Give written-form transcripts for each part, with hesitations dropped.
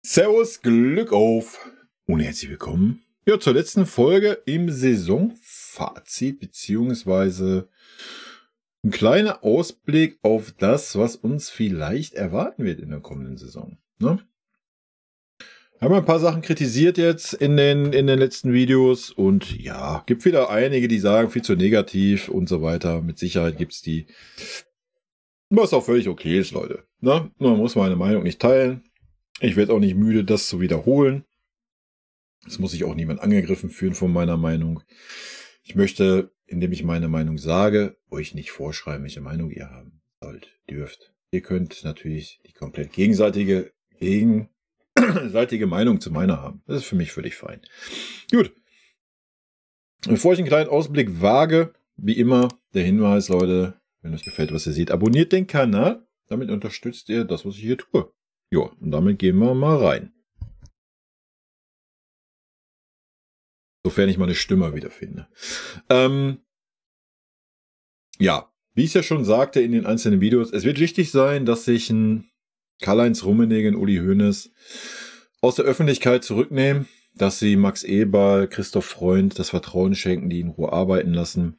Servus, Glück auf und herzlich willkommen zur letzten Folge im Saisonfazit, beziehungsweise ein kleiner Ausblick auf das, was uns vielleicht erwarten wird in der kommenden Saison. Ne? Haben wir ein paar Sachen kritisiert jetzt in den letzten Videos und ja, gibt wieder einige, die sagen, viel zu negativ und so weiter. Mit Sicherheit gibt es die, was auch völlig okay ist, Leute. Ne? Man muss meine Meinung nicht teilen. Ich werde auch nicht müde, das zu wiederholen. Es muss sich auch niemand angegriffen fühlen von meiner Meinung. Ich möchte, indem ich meine Meinung sage, euch nicht vorschreiben, welche Meinung ihr haben sollt, dürft. Ihr könnt natürlich die komplett gegenseitige Meinung zu meiner haben. Das ist für mich völlig fein. Gut. Bevor ich einen kleinen Ausblick wage, wie immer, der Hinweis, Leute, wenn euch gefällt, was ihr seht, abonniert den Kanal. Damit unterstützt ihr das, was ich hier tue. Ja, und damit gehen wir mal rein. Sofern ich meine Stimme wiederfinde. Ja, wie ich es ja schon sagte in den einzelnen Videos, es wird wichtig sein, dass sich ein Karl-Heinz Rummenigge und Uli Hoeneß aus der Öffentlichkeit zurücknehmen, dass sie Max Eberl, Christoph Freund das Vertrauen schenken, die in Ruhe arbeiten lassen.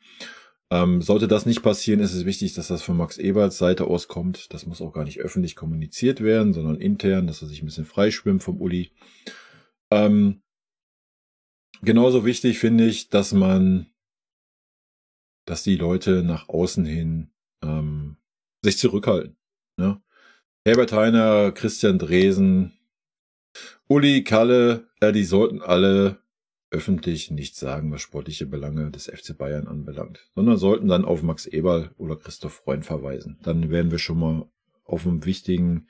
Sollte das nicht passieren, ist es wichtig, dass das von Max Eberls Seite aus kommt. Das muss auch gar nicht öffentlich kommuniziert werden, sondern intern, dass er sich ein bisschen freischwimmt vom Uli. Genauso wichtig finde ich, dass die Leute nach außen hin sich zurückhalten. Ne? Herbert Hainer, Christian Dresen, Uli, Kalle, die sollten alle öffentlich nichts sagen, was sportliche Belange des FC Bayern anbelangt, sondern sollten dann auf Max Eberl oder Christoph Freund verweisen. Dann wären wir schon mal auf einem wichtigen,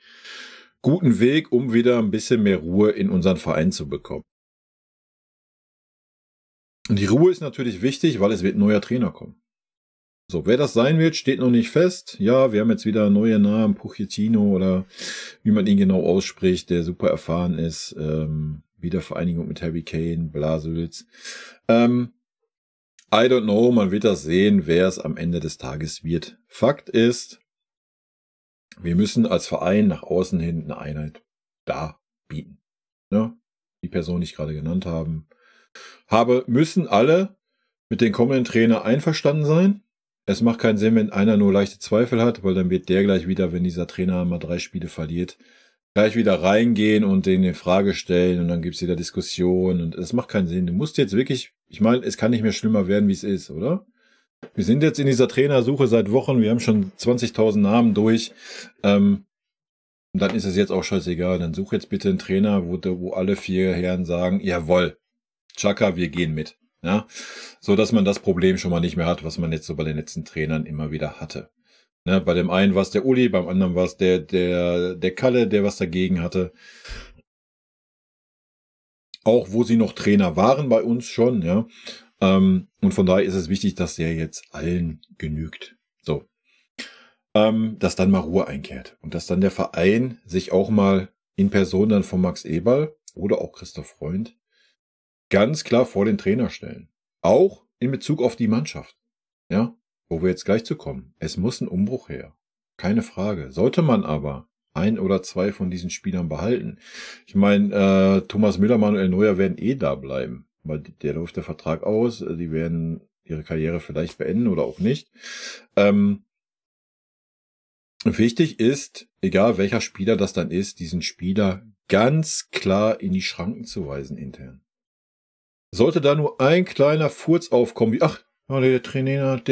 guten Weg, um wieder ein bisschen mehr Ruhe in unseren Verein zu bekommen. Und die Ruhe ist natürlich wichtig, weil es wird ein neuer Trainer kommen. So, wer das sein wird, steht noch nicht fest. Ja, wir haben jetzt wieder neue Namen, Pochettino oder wie man ihn genau ausspricht, der super erfahren ist. Wiedervereinigung mit Harry Kane, Blasewitz. I don't know, man wird das sehen, wer es am Ende des Tages wird. Fakt ist, wir müssen als Verein nach außen hin eine Einheit darbieten. Ja, die Person, die ich gerade genannt habe, müssen alle mit dem kommenden Trainer einverstanden sein. Es macht keinen Sinn, wenn einer nur leichte Zweifel hat, weil dann wird der gleich wieder, wenn dieser Trainer mal 3 Spiele verliert, gleich wieder reingehen und den in Frage stellen und dann gibt's wieder Diskussionen und das macht keinen Sinn. Du musst jetzt wirklich, ich meine, es kann nicht mehr schlimmer werden, wie es ist, oder? Wir sind jetzt in dieser Trainersuche seit Wochen, wir haben schon 20.000 Namen durch. Und dann ist es jetzt auch scheißegal. Dann such jetzt bitte einen Trainer, wo alle 4 Herren sagen, jawohl, Chaka, wir gehen mit. Ja, so dass man das Problem schon mal nicht mehr hat, was man jetzt so bei den letzten Trainern immer wieder hatte. Ne, bei dem einen war es der Uli, beim anderen war es der Kalle, der was dagegen hatte. Auch wo sie noch Trainer waren bei uns schon, ja. Und von daher ist es wichtig, dass der jetzt allen genügt. So. Dass dann mal Ruhe einkehrt. Und dass dann der Verein sich auch mal in Person dann von Max Eberl oder auch Christoph Freund ganz klar vor den Trainer stellen. Auch in Bezug auf die Mannschaft. Ja. Wo wir jetzt gleich zu kommen. Es muss ein Umbruch her. Keine Frage. Sollte man aber 1 oder 2 von diesen Spielern behalten. Ich meine, Thomas Müller, Manuel Neuer werden da bleiben. Weil der läuft der Vertrag aus. Die werden ihre Karriere vielleicht beenden oder auch nicht. Wichtig ist, egal welcher Spieler das dann ist, diesen Spieler ganz klar in die Schranken zu weisen intern. Sollte da nur ein kleiner Furz aufkommen, wie, ach, der Trainer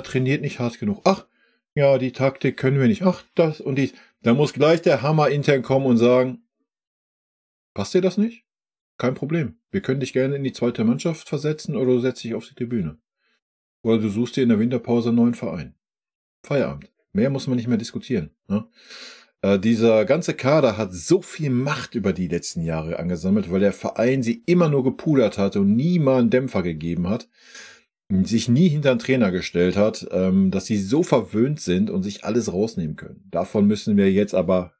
trainiert nicht hart genug. Ach, ja, die Taktik können wir nicht. Ach, das und dies. Da muss gleich der Hammer intern kommen und sagen, passt dir das nicht? Kein Problem. Wir können dich gerne in die 2. Mannschaft versetzen oder du setzt dich auf die Tribüne. Oder du suchst dir in der Winterpause einen neuen Verein. Feierabend. Mehr muss man nicht mehr diskutieren. Ne? Dieser ganze Kader hat so viel Macht über die letzten Jahre angesammelt, weil der Verein sie immer nur gepudert hat und nie mal einen Dämpfer gegeben hat. Sich nie hinter den Trainer gestellt hat, dass sie so verwöhnt sind und sich alles rausnehmen können. Davon müssen wir jetzt aber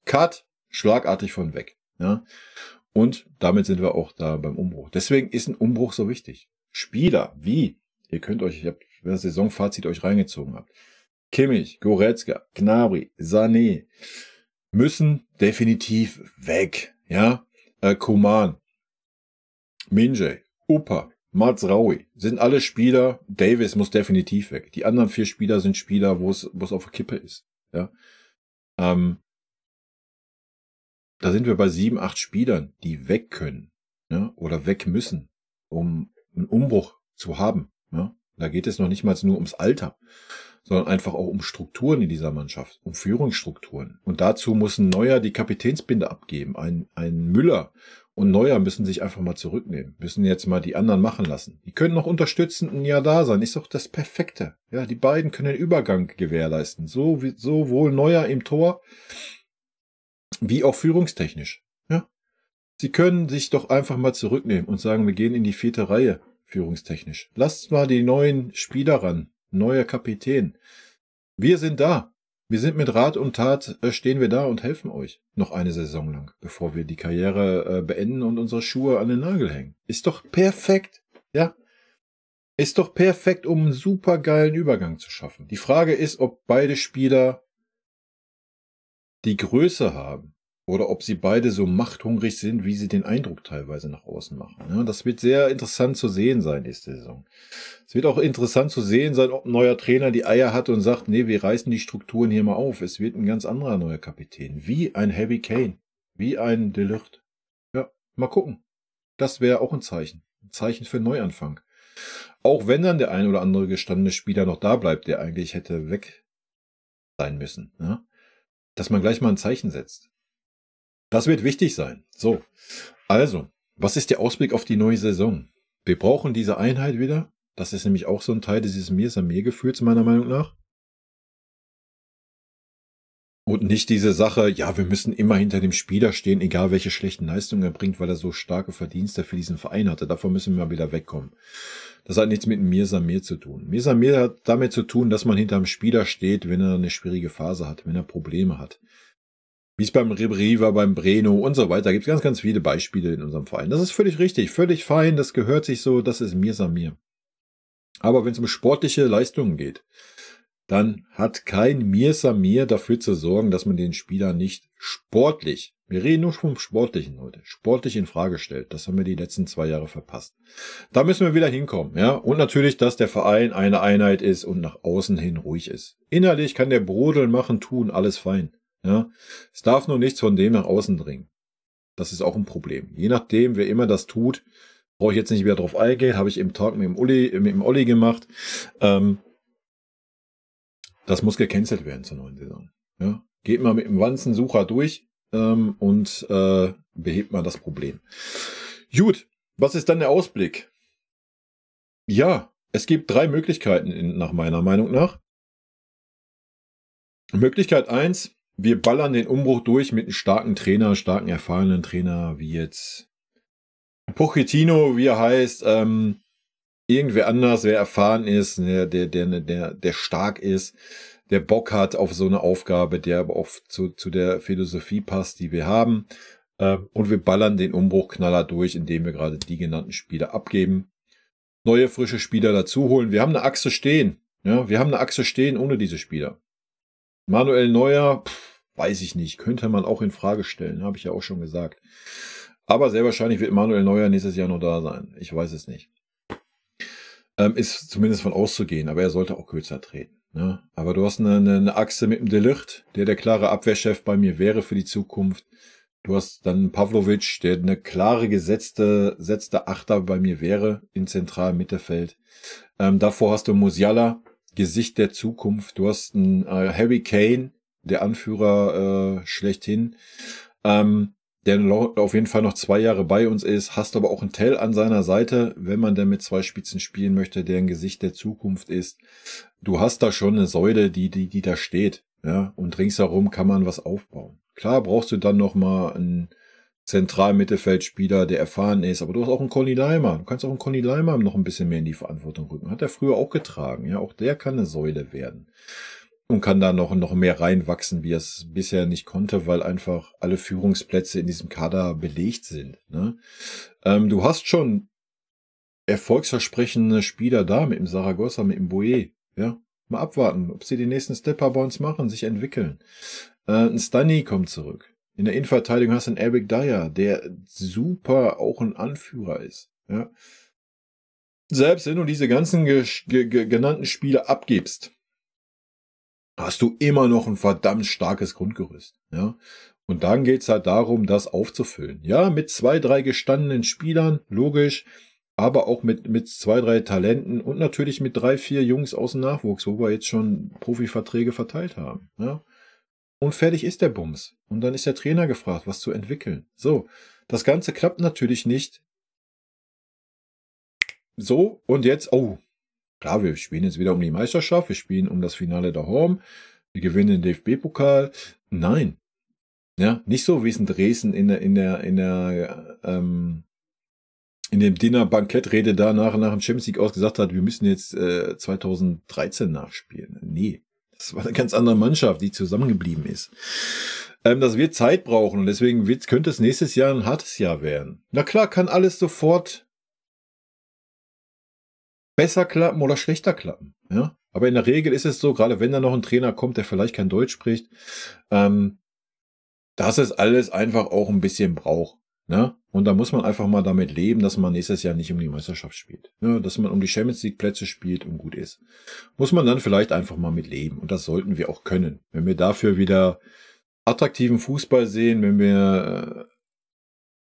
Cut, schlagartig von weg. Ja? Und damit sind wir auch da beim Umbruch. Deswegen ist ein Umbruch so wichtig. Spieler, wie? Ihr könnt euch, ich habe das Saisonfazit euch reingezogen habt. Kimmich, Goretzka, Gnabry, Sané müssen definitiv weg. Ja, Koman, Minjay, Upa, Mazraoui sind alle Spieler. Davis muss definitiv weg. Die anderen 4 Spieler sind Spieler, wo es auf der Kippe ist. Ja, da sind wir bei 7, 8 Spielern, die weg können, ja, oder weg müssen, um einen Umbruch zu haben. Ja. Da geht es noch nicht mal nur ums Alter, sondern einfach auch um Strukturen in dieser Mannschaft, um Führungsstrukturen. Und dazu muss ein Neuer die Kapitänsbinde abgeben. Ein Müller und Neuer müssen sich einfach mal zurücknehmen, müssen jetzt mal die anderen machen lassen. Die können noch unterstützend ein Jahr da sein, ist doch das Perfekte. Ja, die beiden können den Übergang gewährleisten. Sowohl Neuer im Tor, wie auch führungstechnisch. Ja. Sie können sich doch einfach mal zurücknehmen und sagen, wir gehen in die 4. Reihe, führungstechnisch. Lasst mal die neuen Spieler ran, neuer Kapitän. Wir sind da. Wir sind mit Rat und Tat, stehen wir da und helfen euch noch eine Saison lang, bevor wir die Karriere beenden und unsere Schuhe an den Nagel hängen. Ist doch perfekt. Ja. Ist doch perfekt, um einen super geilen Übergang zu schaffen. Die Frage ist, ob beide Spieler die Größe haben oder ob sie beide so machthungrig sind, wie sie den Eindruck teilweise nach außen machen. Ja, das wird sehr interessant zu sehen sein, nächste Saison. Es wird auch interessant zu sehen sein, ob ein neuer Trainer die Eier hat und sagt, nee, wir reißen die Strukturen hier mal auf. Es wird ein ganz anderer neuer Kapitän, wie ein Harry Kane, wie ein De Ligt. Ja, mal gucken. Das wäre auch ein Zeichen für einen Neuanfang. Auch wenn dann der ein oder andere gestandene Spieler noch da bleibt, der eigentlich hätte weg sein müssen. Ja? Dass man gleich mal ein Zeichen setzt. Das wird wichtig sein. So, also, was ist der Ausblick auf die neue Saison? Wir brauchen diese Einheit wieder. Das ist nämlich auch so ein Teil dieses Mir-Samir-Gefühls, meiner Meinung nach. Und nicht diese Sache, ja, wir müssen immer hinter dem Spieler stehen, egal welche schlechten Leistungen er bringt, weil er so starke Verdienste für diesen Verein hatte. Davon müssen wir mal wieder wegkommen. Das hat nichts mit Mir-Samir zu tun. Mir-Samir hat damit zu tun, dass man hinter dem Spieler steht, wenn er eine schwierige Phase hat, wenn er Probleme hat. Wie es beim Ribéry war, beim Breno und so weiter. Gibt es ganz, ganz viele Beispiele in unserem Verein. Das ist völlig richtig, völlig fein, das gehört sich so, das ist Mir-Samir. Aber wenn es um sportliche Leistungen geht, dann hat kein Mir-Samir dafür zu sorgen, dass man den Spieler nicht sportlich, wir reden nur vom Sportlichen heute, sportlich in Frage stellt. Das haben wir die letzten 2 Jahre verpasst. Da müssen wir wieder hinkommen, ja. Und natürlich, dass der Verein eine Einheit ist und nach außen hin ruhig ist. Innerlich kann der brodeln, machen, tun, alles fein. Ja, es darf nur nichts von dem nach außen dringen. Das ist auch ein Problem. Je nachdem, wer immer das tut, brauche ich jetzt nicht wieder drauf eingehen, habe ich im Talk mit dem Olli gemacht. Das muss gecancelt werden zur neuen Saison. Ja, geht mal mit dem Wanzensucher durch und behebt mal das Problem. Gut, was ist dann der Ausblick? Ja, es gibt 3 Möglichkeiten nach meiner Meinung nach. Möglichkeit 1, wir ballern den Umbruch durch mit einem starken Trainer, starken erfahrenen Trainer, wie jetzt Pochettino, wie er heißt, irgendwer anders, wer erfahren ist, der stark ist, der Bock hat auf so eine Aufgabe, der aber auch zu der Philosophie passt, die wir haben. Und wir ballern den Umbruchknaller durch, indem wir gerade die genannten Spieler abgeben, neue, frische Spieler dazu holen. Wir haben eine Achse stehen. Ja, wir haben eine Achse stehen ohne diese Spieler. Manuel Neuer, weiß ich nicht, könnte man auch in Frage stellen, habe ich ja auch schon gesagt. Aber sehr wahrscheinlich wird Manuel Neuer nächstes Jahr noch da sein. Ich weiß es nicht. Ist zumindest von auszugehen, aber er sollte auch kürzer treten. Ne? Aber du hast eine Achse mit dem De Ligt, der klare Abwehrchef bei mir wäre für die Zukunft. Du hast dann Pavlovic, der eine klare gesetzte Achter bei mir wäre im zentralen Mittelfeld. Davor hast du Musiala, Gesicht der Zukunft. Du hast einen Harry Kane, der Anführer schlechthin, der auf jeden Fall noch 2 Jahre bei uns ist. Hast aber auch einen Tell an seiner Seite, wenn man denn mit 2 Spitzen spielen möchte, der ein Gesicht der Zukunft ist. Du hast da schon eine Säule, die da steht. Ja, und ringsherum kann man was aufbauen. Klar brauchst du dann noch mal einen Zentralmittelfeldspieler, der erfahren ist, aber du hast auch einen Conny Leimer. Du kannst auch einen Conny Leimer noch ein bisschen mehr in die Verantwortung rücken. Hat er früher auch getragen. Ja, auch der kann eine Säule werden. Und kann da noch mehr reinwachsen, wie er es bisher nicht konnte, weil einfach alle Führungsplätze in diesem Kader belegt sind. Ne? Du hast schon erfolgsversprechende Spieler da, mit dem Saragossa, mit dem Boye. Ja? Mal abwarten, ob sie den nächsten Stepper bei uns machen, sich entwickeln. Ein Stani kommt zurück. In der Innenverteidigung hast du einen Eric Dyer, der super auch ein Anführer ist. Ja. Selbst wenn du diese ganzen genannten Spiele abgibst, hast du immer noch ein verdammt starkes Grundgerüst. Ja. Und dann geht's halt darum, das aufzufüllen. Ja, mit 2, 3 gestandenen Spielern, logisch, aber auch mit 2, 3 Talenten und natürlich mit 3, 4 Jungs aus dem Nachwuchs, wo wir jetzt schon Profiverträge verteilt haben. Ja. Und fertig ist der Bums. Und dann ist der Trainer gefragt, was zu entwickeln. So, das Ganze klappt natürlich nicht. So, und jetzt, oh, klar, wir spielen jetzt wieder um die Meisterschaft, wir spielen um das Finale der Horm, wir gewinnen den DFB-Pokal. Nein. Ja, nicht so, wie es in Dresden in dem Dinner-Bankettrede da nach dem Champions League ausgesagt hat, wir müssen jetzt 2013 nachspielen. Nee, das war eine ganz andere Mannschaft, die zusammengeblieben ist. Das wird Zeit brauchen und deswegen könnte es nächstes Jahr ein hartes Jahr werden. Na klar, kann alles sofort besser klappen oder schlechter klappen. Ja? Aber in der Regel ist es so, gerade wenn da noch ein Trainer kommt, der vielleicht kein Deutsch spricht, dass es alles einfach auch ein bisschen braucht. Ne? Und da muss man einfach mal damit leben, dass man nächstes Jahr nicht um die Meisterschaft spielt. Ne? Dass man um die Champions League Plätze spielt und gut ist. Muss man dann vielleicht einfach mal mit leben. Und das sollten wir auch können. Wenn wir dafür wieder attraktiven Fußball sehen, wenn wir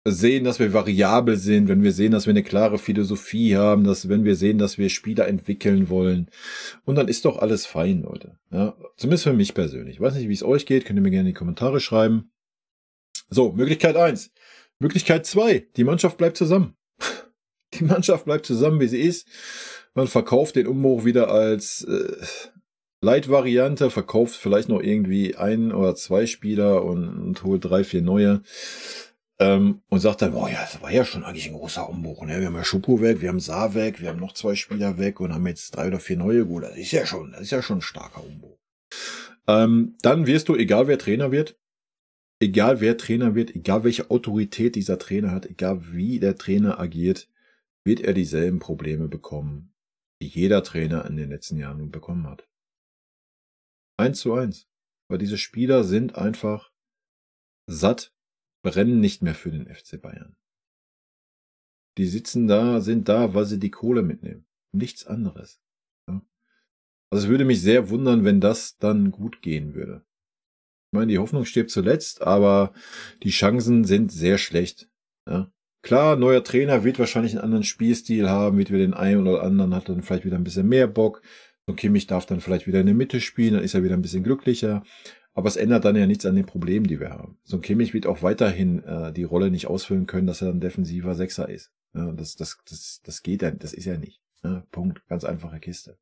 sehen, dass wir variabel sind, wenn wir sehen, dass wir eine klare Philosophie haben, wenn wir sehen, dass wir Spieler entwickeln wollen. Und dann ist doch alles fein, Leute. Ja? Zumindest für mich persönlich. Ich weiß nicht, wie es euch geht. Könnt ihr mir gerne in die Kommentare schreiben. So, Möglichkeit 1. Möglichkeit 2. Die Mannschaft bleibt zusammen. Die Mannschaft bleibt zusammen, wie sie ist. Man verkauft den Umbruch wieder als Leitvariante, verkauft vielleicht noch irgendwie 1 oder 2 Spieler und holt 3, 4 neue. Und sagt dann, boah, ja, das war ja schon eigentlich ein großer Umbruch. Ne? Wir haben ja Schupo weg, wir haben Saar weg, wir haben noch 2 Spieler weg und haben jetzt 3 oder 4 neue. Gut, das ist ja schon ein starker Umbruch. Dann wirst du, egal wer Trainer wird, egal welche Autorität dieser Trainer hat, egal wie der Trainer agiert, wird er dieselben Probleme bekommen, die jeder Trainer in den letzten Jahren bekommen hat. 1:1. Weil diese Spieler sind einfach satt, brennen nicht mehr für den FC Bayern. Die sind da, weil sie die Kohle mitnehmen. Nichts anderes. Ja? Also es würde mich sehr wundern, wenn das dann gut gehen würde. Ich meine, die Hoffnung stirbt zuletzt, aber die Chancen sind sehr schlecht. Ja. Klar, neuer Trainer wird wahrscheinlich einen anderen Spielstil haben, wird wieder den einen oder anderen, hat dann vielleicht wieder ein bisschen mehr Bock. So Kimmich darf dann vielleicht wieder in der Mitte spielen, dann ist er wieder ein bisschen glücklicher. Aber es ändert dann ja nichts an den Problemen, die wir haben. So ein Kimmich wird auch weiterhin die Rolle nicht ausfüllen können, dass er ein defensiver Sechser ist. Ja, das geht ja, das ist ja nicht. Ja, Punkt. Ganz einfache Kiste.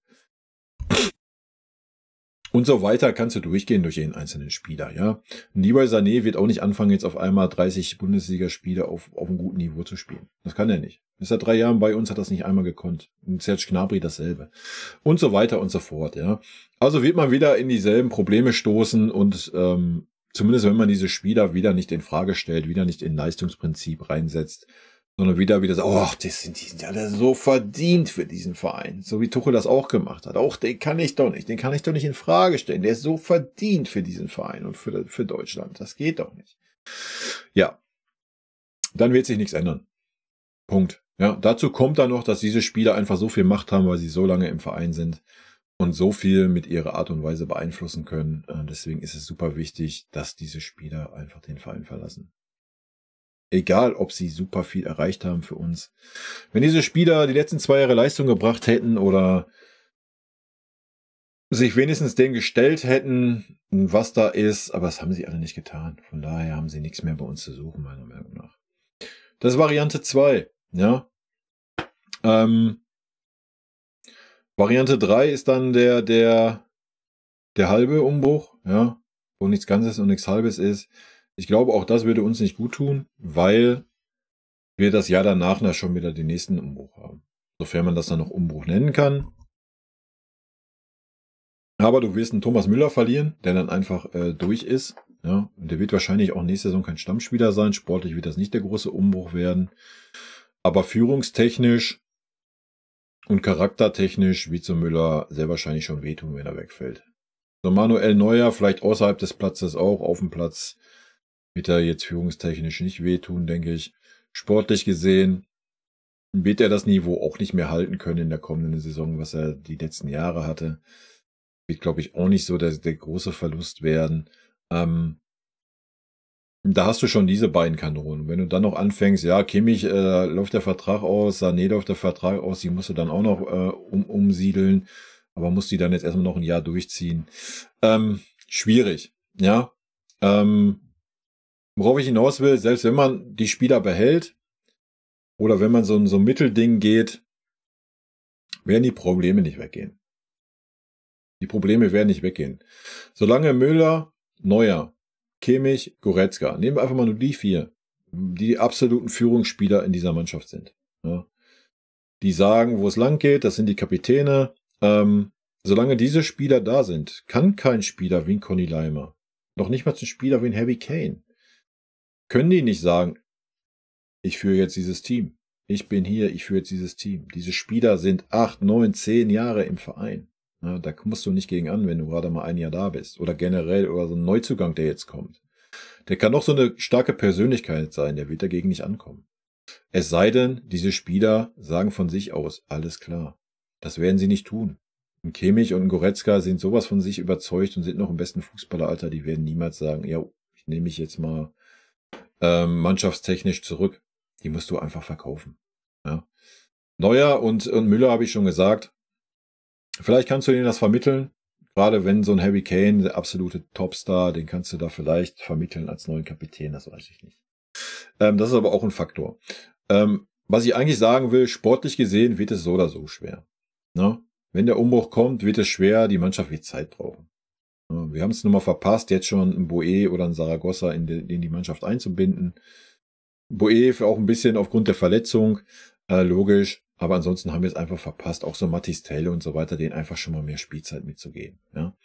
Und so weiter kannst du durchgehen durch jeden einzelnen Spieler, ja. Leroy Sané wird auch nicht anfangen, jetzt auf einmal 30 Bundesligaspiele auf einem guten Niveau zu spielen. Das kann er nicht. Ist seit 3 Jahren bei uns, hat das nicht einmal gekonnt. Und Serge Gnabry dasselbe. Und so weiter und so fort, ja. Also wird man wieder in dieselben Probleme stoßen und zumindest wenn man diese Spieler wieder nicht in Frage stellt, wieder nicht in Leistungsprinzip reinsetzt, sondern wieder sagt, oh, die sind alle so verdient für diesen Verein. So wie Tuchel das auch gemacht hat. Auch den kann ich doch nicht in Frage stellen. Der ist so verdient für diesen Verein und für Deutschland. Das geht doch nicht. Ja, dann wird sich nichts ändern. Punkt. Ja, dazu kommt dann noch, dass diese Spieler einfach so viel Macht haben, weil sie so lange im Verein sind und so viel mit ihrer Art und Weise beeinflussen können. Deswegen ist es super wichtig, dass diese Spieler einfach den Verein verlassen. Egal, ob sie super viel erreicht haben für uns. Wenn diese Spieler die letzten 2 Jahre Leistung gebracht hätten oder sich wenigstens dem gestellt hätten, was da ist, aber das haben sie alle nicht getan. Von daher haben sie nichts mehr bei uns zu suchen, meiner Meinung nach. Das ist Variante 2, ja. Variante 3 ist dann der halbe Umbruch, ja, wo nichts Ganzes und nichts Halbes ist. Ich glaube, auch das würde uns nicht gut tun, weil wir das Jahr danach schon wieder den nächsten Umbruch haben. Sofern man das dann noch Umbruch nennen kann. Aber du wirst einen Thomas Müller verlieren, der dann einfach durch ist. Ja, und der wird wahrscheinlich auch nächste Saison kein Stammspieler sein. Sportlich wird das nicht der große Umbruch werden. Aber führungstechnisch und charaktertechnisch wird so Müller sehr wahrscheinlich schon wehtun, wenn er wegfällt. So Manuel Neuer vielleicht außerhalb des Platzes auch, auf dem Platz. Wird er jetzt führungstechnisch nicht wehtun, denke ich. Sportlich gesehen wird er das Niveau auch nicht mehr halten können in der kommenden Saison, was er die letzten Jahre hatte. Wird, glaube ich, auch nicht so der große Verlust werden. Da hast du schon diese beiden Kanonen. Wenn du dann noch anfängst, ja, Kimmich läuft der Vertrag aus, Sané läuft der Vertrag aus, die musst du dann auch noch umsiedeln, aber musst die dann jetzt erstmal noch ein Jahr durchziehen. Schwierig, ja. Worauf ich hinaus will, selbst wenn man die Spieler behält oder wenn man so ein Mittelding geht, werden die Probleme nicht weggehen. Die Probleme werden nicht weggehen. Solange Müller, Neuer, Kimmich, Goretzka, nehmen wir einfach mal nur die 4, die absoluten Führungsspieler in dieser Mannschaft sind. Ja. Die sagen, wo es lang geht, das sind die Kapitäne. Solange diese Spieler da sind, kann kein Spieler wie ein Conny Leimer, noch nicht mal ein Spieler wie ein Harry Kane, können die nicht sagen, ich führe jetzt dieses Team. Ich bin hier, ich führe jetzt dieses Team. Diese Spieler sind 8, 9, 10 Jahre im Verein. Ja, da musst du nicht gegen an, wenn du gerade mal ein Jahr da bist. Oder generell, oder so ein Neuzugang, der jetzt kommt. Der kann doch so eine starke Persönlichkeit sein, der wird dagegen nicht ankommen. Es sei denn, diese Spieler sagen von sich aus, alles klar. Das werden sie nicht tun. Ein Kimmich und ein Goretzka sind sowas von sich überzeugt und sind noch im besten Fußballeralter, die werden niemals sagen, ja, ich nehme mich jetzt mal mannschaftstechnisch zurück. Die musst du einfach verkaufen. Ja. Neuer und Müller habe ich schon gesagt. Vielleicht kannst du denen das vermitteln. Gerade wenn so ein Harry Kane, der absolute Topstar, den kannst du da vielleicht vermitteln als neuen Kapitän, das weiß ich nicht. Das ist aber auch ein Faktor. Was ich eigentlich sagen will, sportlich gesehen wird es so oder so schwer. Ne? Wenn der Umbruch kommt, wird es schwer, die Mannschaft wird Zeit brauchen. Wir haben es nun mal verpasst, jetzt schon einen Boe oder einen Saragossa in die Mannschaft einzubinden. Boe auch ein bisschen aufgrund der Verletzung, logisch, aber ansonsten haben wir es einfach verpasst, auch so Mathis Telle und so weiter, denen einfach schon mal mehr Spielzeit mitzugeben. Ja.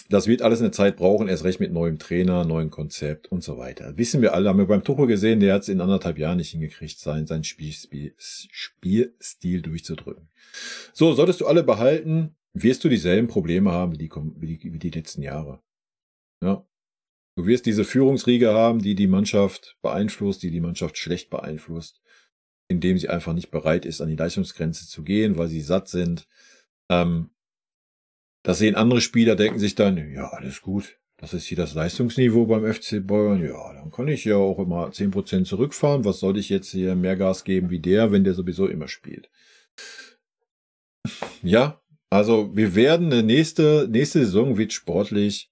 Das wird alles eine Zeit brauchen, erst recht mit neuem Trainer, neuem Konzept und so weiter. Wissen wir alle, haben wir beim Tuchel gesehen, der hat es in 1,5 Jahren nicht hingekriegt, seinen Spielstil durchzudrücken. So, solltest du alle behalten, wirst du dieselben Probleme haben wie die letzten Jahre. Ja. Du wirst diese Führungsriege haben, die Mannschaft beeinflusst, die Mannschaft schlecht beeinflusst, indem sie einfach nicht bereit ist, an die Leistungsgrenze zu gehen, weil sie satt sind. Das sehen andere Spieler, denken sich dann, ja, alles gut, das ist hier das Leistungsniveau beim FC Bayern, ja, dann kann ich ja auch immer 10% zurückfahren, was soll ich jetzt hier mehr Gas geben wie der, wenn der sowieso immer spielt. Ja, also wir werden nächste Saison wird sportlich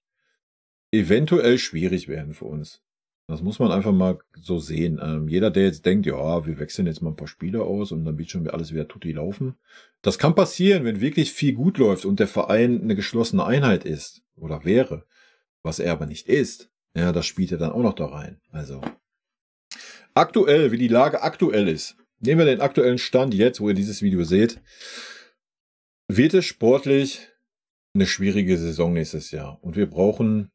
eventuell schwierig werden für uns. Das muss man einfach mal so sehen. Jeder, der jetzt denkt, ja, wir wechseln jetzt mal ein paar Spieler aus und dann wird schon alles wieder tutti laufen. Das kann passieren, wenn wirklich viel gut läuft und der Verein eine geschlossene Einheit ist oder wäre, was er aber nicht ist. Ja, das spielt ja dann auch noch da rein. Also aktuell, wie die Lage aktuell ist, nehmen wir den aktuellen Stand jetzt, wo ihr dieses Video seht, wird es sportlich eine schwierige Saison nächstes Jahr und wir brauchen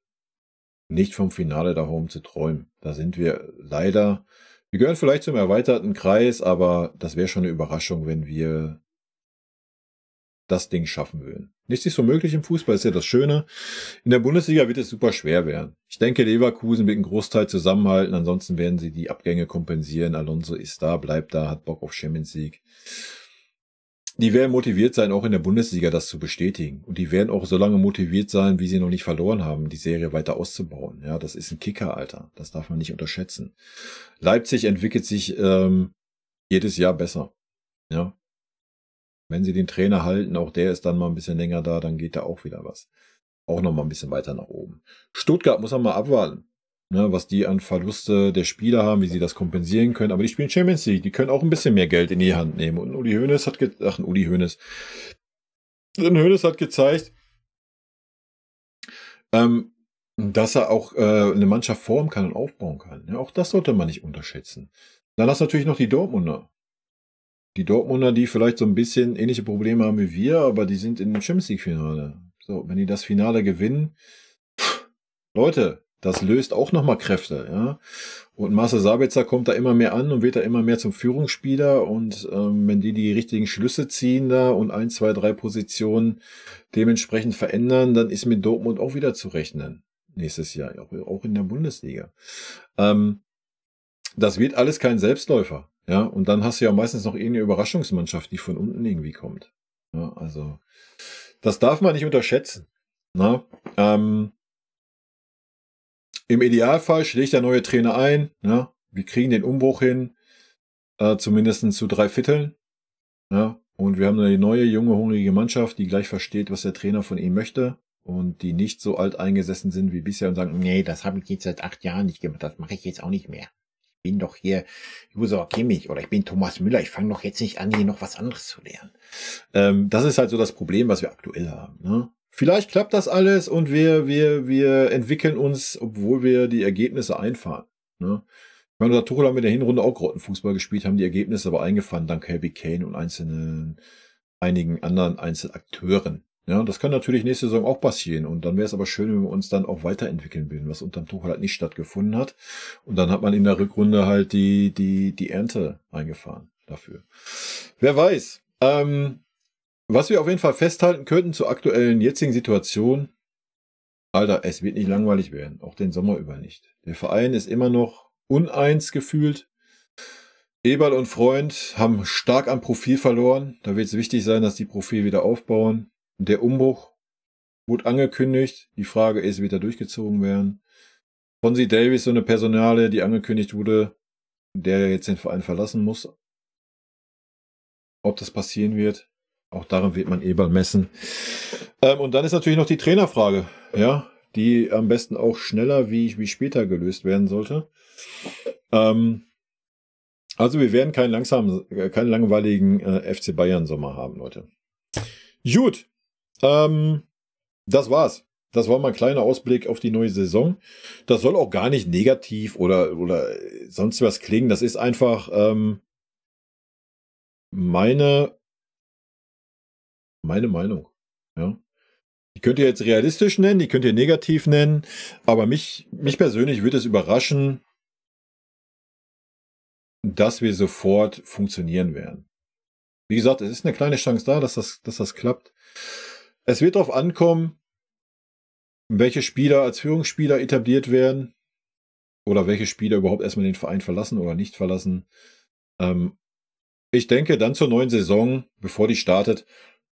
nicht vom Finale da oben zu träumen. Da sind wir leider, wir gehören vielleicht zum erweiterten Kreis, aber das wäre schon eine Überraschung, wenn wir das Ding schaffen würden. Nichts ist so möglich im Fußball, ist ja das Schöne. In der Bundesliga wird es super schwer werden. Ich denke, Leverkusen wird einen Großteil zusammenhalten, ansonsten werden sie die Abgänge kompensieren. Alonso ist da, bleibt da, hat Bock auf Champions League. Die werden motiviert sein, auch in der Bundesliga das zu bestätigen. Und die werden auch so lange motiviert sein, wie sie noch nicht verloren haben, die Serie weiter auszubauen. Ja, das ist ein Kicker, Alter. Das darf man nicht unterschätzen. Leipzig entwickelt sich jedes Jahr besser. Ja. Wenn sie den Trainer halten, auch der ist dann mal ein bisschen länger da, dann geht da auch wieder was. Auch noch mal ein bisschen weiter nach oben. Stuttgart muss man mal abwarten. Ne, was die an Verluste der Spieler haben, wie sie das kompensieren können. Aber die spielen Champions League, die können auch ein bisschen mehr Geld in die Hand nehmen. Und Uli Hoeneß hat gezeigt, dass er auch eine Mannschaft formen kann und aufbauen kann. Ja, auch das sollte man nicht unterschätzen. Dann hast du natürlich noch die Dortmunder. Die Dortmunder, die vielleicht so ein bisschen ähnliche Probleme haben wie wir, aber die sind in dem Champions League-Finale. So, wenn die das Finale gewinnen, Leute, das löst auch nochmal Kräfte, ja. Und Marcel Sabitzer kommt da immer mehr an und wird da immer mehr zum Führungsspieler. Und wenn die richtigen Schlüsse ziehen da und 1, 2, 3 Positionen dementsprechend verändern, dann ist mit Dortmund auch wieder zu rechnen. nächstes Jahr, auch in der Bundesliga. Das wird alles kein Selbstläufer. Ja, und dann hast du ja meistens noch irgendeine Überraschungsmannschaft, die von unten irgendwie kommt. Ja, also, das darf man nicht unterschätzen. Na? Im Idealfall schlägt der neue Trainer ein. Ja? Wir kriegen den Umbruch hin, zumindest zu 3/4. Ja? Und wir haben eine neue, junge, hungrige Mannschaft, die gleich versteht, was der Trainer von ihm möchte. Und die nicht so alt eingesessen sind wie bisher und sagen, nee, das habe ich jetzt seit 8 Jahren nicht gemacht, das mache ich jetzt auch nicht mehr. Ich bin doch hier Josua Kimmich oder ich bin Thomas Müller, ich fange doch jetzt nicht an, hier noch was anderes zu lernen. Das ist halt so das Problem, was wir aktuell haben. Ne? Vielleicht klappt das alles und wir entwickeln uns, obwohl wir die Ergebnisse einfahren. Ne? Ich meine, Tuchel haben in der Hinrunde auch Grottenfußball gespielt, haben die Ergebnisse aber eingefahren, dank Harry Kane und einigen anderen Einzelakteuren. Ja, das kann natürlich nächste Saison auch passieren. Und dann wäre es aber schön, wenn wir uns dann auch weiterentwickeln würden, was unterm Tuchel halt nicht stattgefunden hat. Und dann hat man in der Rückrunde halt die Ernte eingefahren dafür. Wer weiß. Was wir auf jeden Fall festhalten könnten zur aktuellen jetzigen Situation, Alter, es wird nicht langweilig werden. Auch den Sommer über nicht. Der Verein ist immer noch uneins gefühlt. Eberl und Freund haben stark am Profil verloren. Da wird es wichtig sein, dass die Profil wieder aufbauen. Der Umbruch wurde angekündigt. Die Frage ist, wird er durchgezogen werden? Fonzie Davies, so eine Personale, die angekündigt wurde, der jetzt den Verein verlassen muss. Ob das passieren wird, auch daran wird man Eberl messen. Und dann ist natürlich noch die Trainerfrage, ja, die am besten auch schneller wie später gelöst werden sollte. Also wir werden keinen langweiligen FC Bayern Sommer haben, Leute. Gut. Das war's. Das war mal ein kleiner Ausblick auf die neue Saison. Das soll auch gar nicht negativ oder sonst was klingen. Das ist einfach meine Meinung. Ja. Die könnt ihr jetzt realistisch nennen, die könnt ihr negativ nennen, aber mich persönlich würde es überraschen, dass wir sofort funktionieren werden. Wie gesagt, es ist eine kleine Chance da, dass das klappt. Es wird darauf ankommen, welche Spieler als Führungsspieler etabliert werden oder welche Spieler überhaupt erstmal den Verein verlassen oder nicht verlassen. Ich denke, dann zur neuen Saison, bevor die startet,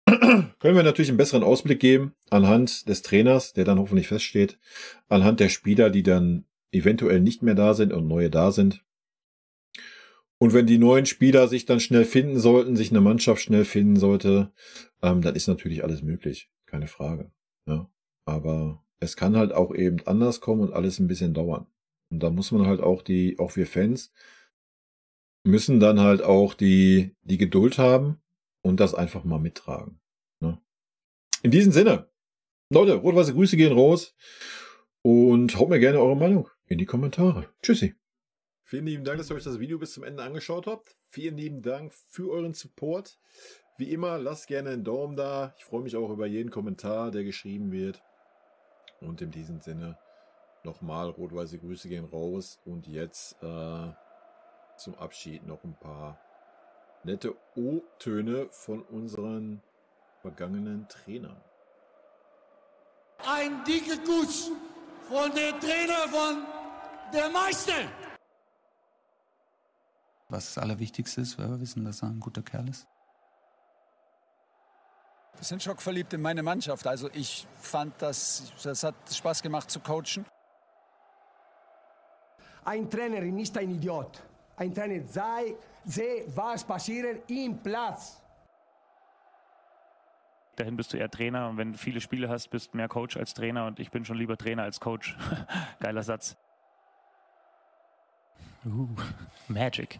können wir natürlich einen besseren Ausblick geben anhand des Trainers, der dann hoffentlich feststeht, anhand der Spieler, die dann eventuell nicht mehr da sind und neue da sind. Und wenn die neuen Spieler sich dann schnell finden sollten, sich eine Mannschaft schnell finden sollte, dann ist natürlich alles möglich. Keine Frage. Ja. Aber es kann halt auch eben anders kommen und alles ein bisschen dauern. Und da muss man halt auch wir Fans, müssen dann halt auch die Geduld haben und das einfach mal mittragen. Ne? In diesem Sinne, Leute, rot-weiße Grüße gehen raus und haut mir gerne eure Meinung in die Kommentare. Tschüssi. Vielen lieben Dank, dass ihr euch das Video bis zum Ende angeschaut habt. Vielen lieben Dank für euren Support. Wie immer, lasst gerne einen Daumen da. Ich freue mich auch über jeden Kommentar, der geschrieben wird. Und in diesem Sinne nochmal rot-weiße Grüße gehen raus. Und jetzt zum Abschied noch ein paar nette O-Töne von unseren vergangenen Trainern. Ein dicker Kuss von der Trainer von der Meister. Was das Allerwichtigste ist, weil wir wissen, dass er ein guter Kerl ist. Wir sind schockverliebt in meine Mannschaft. Also ich fand, das hat Spaß gemacht zu coachen. Ein Trainer ist ein Idiot. Ein Trainer sehe, was passiert im Platz. Dahin bist du eher Trainer und wenn du viele Spiele hast, bist du mehr Coach als Trainer und ich bin schon lieber Trainer als Coach. Geiler Satz. Magic.